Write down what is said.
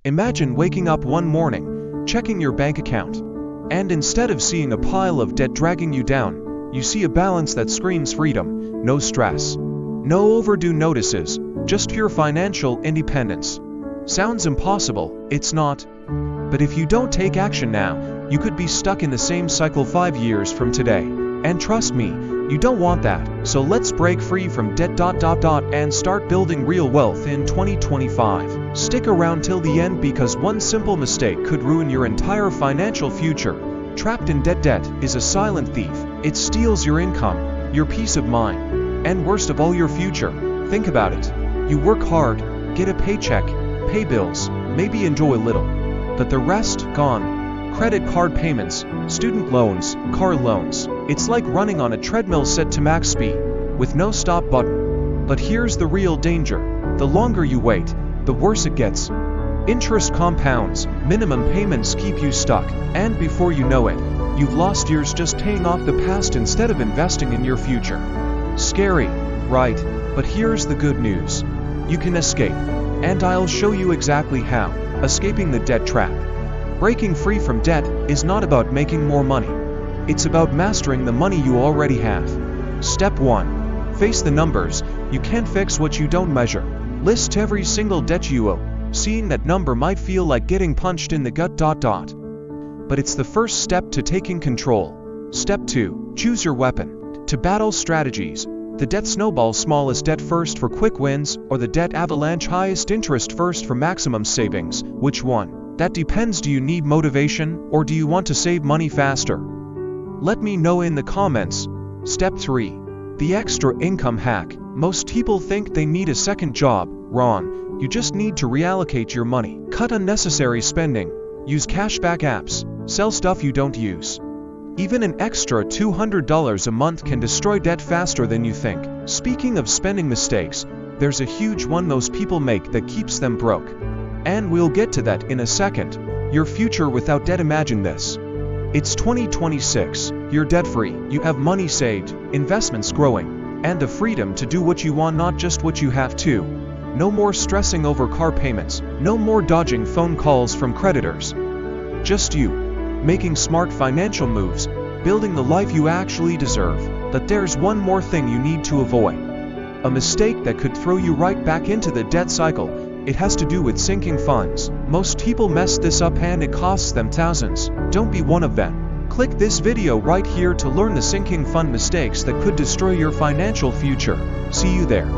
Imagine waking up one morning, checking your bank account, and instead of seeing a pile of debt dragging you down, you see a balance that screams freedom, no stress, no overdue notices, just pure financial independence. Sounds impossible, it's not. But if you don't take action now, you could be stuck in the same cycle 5 years from today. And trust me, you don't want that. So let's break free from debt and start building real wealth in 2025. Stick around till the end because one simple mistake could ruin your entire financial future. Trapped in debt is a silent thief. It steals your income, your peace of mind, and worst of all, your future. Think about it. You work hard, get a paycheck, pay bills, maybe enjoy a little. But the rest, gone. Credit card payments, student loans, car loans. It's like running on a treadmill set to max speed, with no stop button. But here's the real danger. The longer you wait, the worse it gets. Interest compounds, minimum payments keep you stuck, and before you know it, you've lost years just paying off the past instead of investing in your future. Scary, right? But here's the good news. You can escape. And I'll show you exactly how. Escaping the debt trap. Breaking free from debt is not about making more money. It's about mastering the money you already have. Step 1. Face the numbers. You can't fix what you don't measure. List every single debt you owe. Seeing that number might feel like getting punched in the gut. But it's the first step to taking control. Step 2. Choose your weapon. To battle strategies. The debt snowball, smallest debt first for quick wins, or the debt avalanche, highest interest first for maximum savings. Which one? That depends. Do you need motivation, or do you want to save money faster? Let me know in the comments. Step 3. The extra income hack. Most people think they need a second job. Wrong. You just need to reallocate your money. Cut unnecessary spending. Use cashback apps. Sell stuff you don't use. Even an extra $200 a month can destroy debt faster than you think. Speaking of spending mistakes, there's a huge one most people make that keeps them broke. And we'll get to that in a second. Your future without debt. Imagine this. It's 2026, you're debt-free, you have money saved, investments growing, and the freedom to do what you want, not just what you have to. No more stressing over car payments, no more dodging phone calls from creditors. Just you, making smart financial moves, building the life you actually deserve. But there's one more thing you need to avoid. A mistake that could throw you right back into the debt cycle. It has to do with sinking funds. Most people mess this up and it costs them thousands. Don't be one of them. Click this video right here to learn the sinking fund mistakes that could destroy your financial future. See you there.